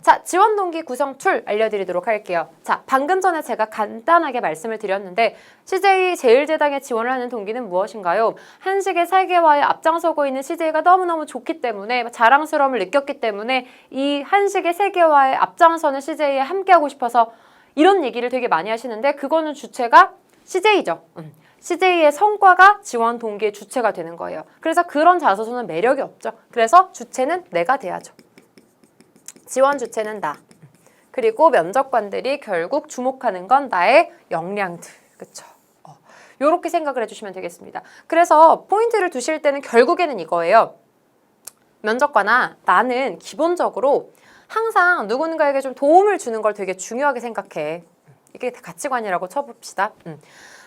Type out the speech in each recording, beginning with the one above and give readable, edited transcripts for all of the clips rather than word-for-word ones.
자, 지원 동기 구성 툴 알려드리도록 할게요. 자, 방금 전에 제가 간단하게 말씀을 드렸는데 CJ 제일제당에 지원을 하는 동기는 무엇인가요? 한식의 세계화에 앞장서고 있는 CJ가 너무너무 좋기 때문에 자랑스러움을 느꼈기 때문에 이 한식의 세계화에 앞장서는 CJ에 함께하고 싶어서 이런 얘기를 되게 많이 하시는데 그거는 주체가 CJ죠. CJ의 성과가 지원 동기의 주체가 되는 거예요. 그래서 그런 자소서는 매력이 없죠. 그래서 주체는 내가 돼야죠. 지원 주체는 나. 그리고 면접관들이 결국 주목하는 건 나의 역량들. 그쵸? 요렇게 생각을 해주시면 되겠습니다. 그래서 포인트를 두실 때는 결국에는 이거예요. 면접관아, 나는 기본적으로 항상 누군가에게 좀 도움을 주는 걸 되게 중요하게 생각해. 이게 가치관이라고 쳐봅시다.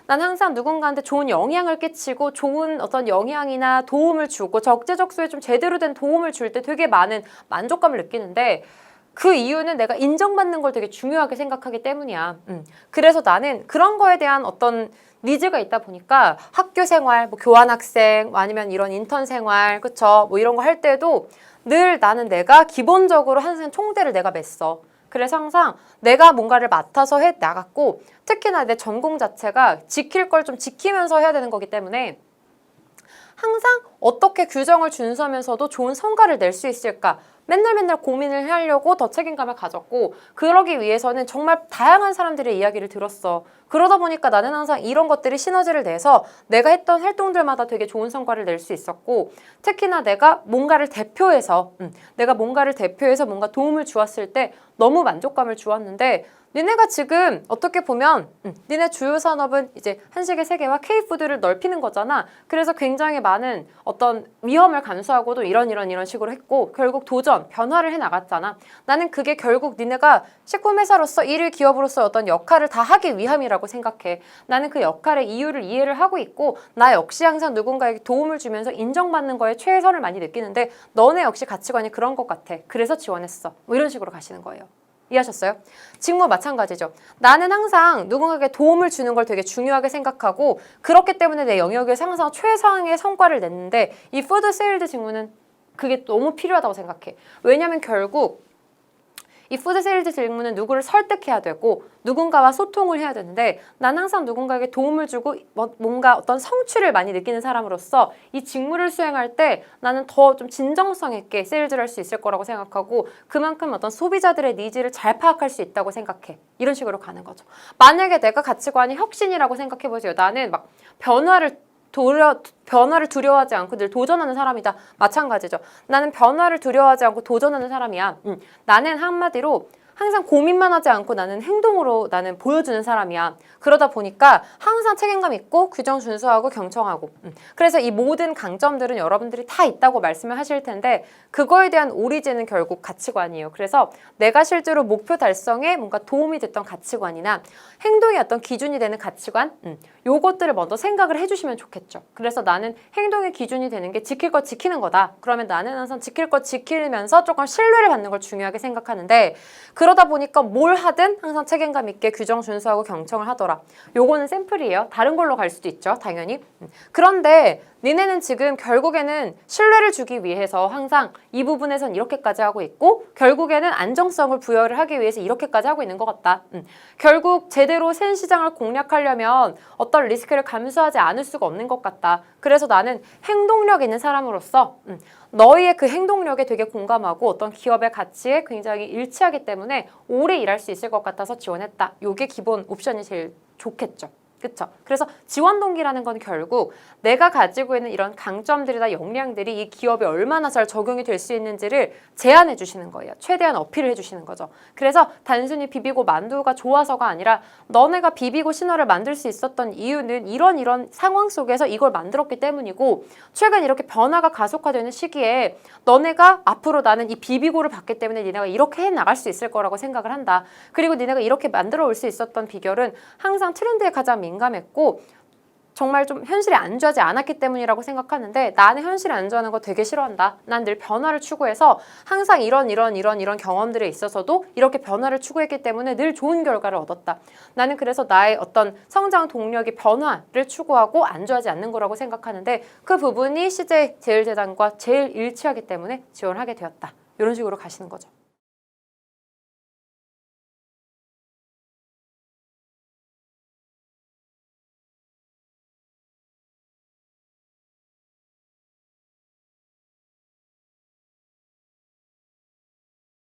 난 항상 누군가한테 좋은 영향을 끼치고 좋은 어떤 영향이나 도움을 주고 적재적소에 좀 제대로 된 도움을 줄 때 되게 많은 만족감을 느끼는데 그 이유는 내가 인정받는 걸 되게 중요하게 생각하기 때문이야. 그래서 나는 그런 거에 대한 어떤 니즈가 있다 보니까 학교 생활, 뭐 교환학생, 아니면 이런 인턴 생활, 그쵸? 뭐 이런 거 할 때도 늘 나는 내가 기본적으로 항상 총대를 내가 맸어. 그래서 항상 내가 뭔가를 맡아서 해 나갔고 특히나 내 전공 자체가 지킬 걸 좀 지키면서 해야 되는 거기 때문에 항상 어떻게 규정을 준수하면서도 좋은 성과를 낼 수 있을까 맨날 고민을 하려고 더 책임감을 가졌고 그러기 위해서는 정말 다양한 사람들의 이야기를 들었어. 그러다 보니까 나는 항상 이런 것들이 시너지를 내서 내가 했던 활동들마다 되게 좋은 성과를 낼 수 있었고 특히나 내가 뭔가를 대표해서 뭔가 도움을 주었을 때 너무 만족감을 주었는데 니네가 지금 어떻게 보면 니네 주요 산업은 이제 한식의 세계와 K푸드를 넓히는 거잖아. 그래서 굉장히 많은 어떤 위험을 감수하고도 이런 식으로 했고 결국 도전, 변화를 해나갔잖아. 나는 그게 결국 니네가 식품회사로서 일일 기업으로서 어떤 역할을 다 하기 위함이라고 생각해. 나는 그 역할의 이유를 이해를 하고 있고 나 역시 항상 누군가에게 도움을 주면서 인정받는 거에 최선을 많이 느끼는데 너네 역시 가치관이 그런 것 같아. 그래서 지원했어. 뭐 이런 식으로 가시는 거예요. 이해하셨어요? 직무 마찬가지죠. 나는 항상 누군가에게 도움을 주는 걸 되게 중요하게 생각하고 그렇기 때문에 내 영역에서 항상 최상의 성과를 냈는데 이 푸드 세일즈 직무는 그게 너무 필요하다고 생각해. 왜냐면 결국 이 푸드 세일즈 직무는 누구를 설득해야 되고 누군가와 소통을 해야 되는데 난 항상 누군가에게 도움을 주고 뭔가 어떤 성취를 많이 느끼는 사람으로서 이 직무를 수행할 때 나는 더 좀 진정성 있게 세일즈를 할 수 있을 거라고 생각하고 그만큼 어떤 소비자들의 니즈를 잘 파악할 수 있다고 생각해. 이런 식으로 가는 거죠. 만약에 내가 가치관이 혁신이라고 생각해보세요. 나는 막 변화를 두려워하지 않고 늘 도전하는 사람이다. 마찬가지죠. 나는 변화를 두려워하지 않고 도전하는 사람이야. 나는 한마디로 항상 고민만 하지 않고 나는 행동으로 나는 보여주는 사람이야. 그러다 보니까 항상 책임감 있고 규정 준수하고 경청하고 그래서 이 모든 강점들은 여러분들이 다 있다고 말씀을 하실 텐데 그거에 대한 오리진은 결국 가치관이에요. 그래서 내가 실제로 목표 달성에 뭔가 도움이 됐던 가치관이나 행동의 어떤 기준이 되는 가치관 요것들을 먼저 생각을 해주시면 좋겠죠. 그래서 나는 행동의 기준이 되는 게 지킬 거 지키는 거다. 그러면 나는 항상 지킬 거 지키면서 조금 신뢰를 받는 걸 중요하게 생각하는데 그러다 보니까 뭘 하든 항상 책임감 있게 규정 준수하고 경청을 하더라. 요거는 샘플이에요. 다른 걸로 갈 수도 있죠. 당연히. 그런데 니네는 지금 결국에는 신뢰를 주기 위해서 항상 이 부분에선 이렇게까지 하고 있고 결국에는 안정성을 부여를 하기 위해서 이렇게까지 하고 있는 것 같다. 결국 제대로 센 시장을 공략하려면 어떤 리스크를 감수하지 않을 수가 없는 것 같다. 그래서 나는 행동력 있는 사람으로서 너희의 그 행동력에 되게 공감하고 어떤 기업의 가치에 굉장히 일치하기 때문에 오래 일할 수 있을 것 같아서 지원했다. 요게 기본 옵션이 제일 좋겠죠. 그쵸? 그래서 지원 동기라는 건 결국 내가 가지고 있는 이런 강점들이나 역량들이 이 기업에 얼마나 잘 적용이 될 수 있는지를 제안해 주시는 거예요. 최대한 어필을 해 주시는 거죠. 그래서 단순히 비비고 만두가 좋아서가 아니라 너네가 비비고 신화를 만들 수 있었던 이유는 이런 상황 속에서 이걸 만들었기 때문이고 최근 이렇게 변화가 가속화되는 시기에 너네가 앞으로 나는 이 비비고를 받기 때문에 니네가 이렇게 해나갈 수 있을 거라고 생각을 한다. 그리고 니네가 이렇게 만들어 올 수 있었던 비결은 항상 트렌드에 가장 민감했고 정말 좀 현실에 안주하지 않았기 때문이라고 생각하는데 나는 현실에 안주하는 거 되게 싫어한다. 난 늘 변화를 추구해서 항상 이런 경험들에 있어서도 이렇게 변화를 추구했기 때문에 늘 좋은 결과를 얻었다. 나는 그래서 나의 어떤 성장 동력이 변화를 추구하고 안주하지 않는 거라고 생각하는데 그 부분이 CJ 제일제당과 제일 일치하기 때문에 지원을 하게 되었다. 이런 식으로 가시는 거죠.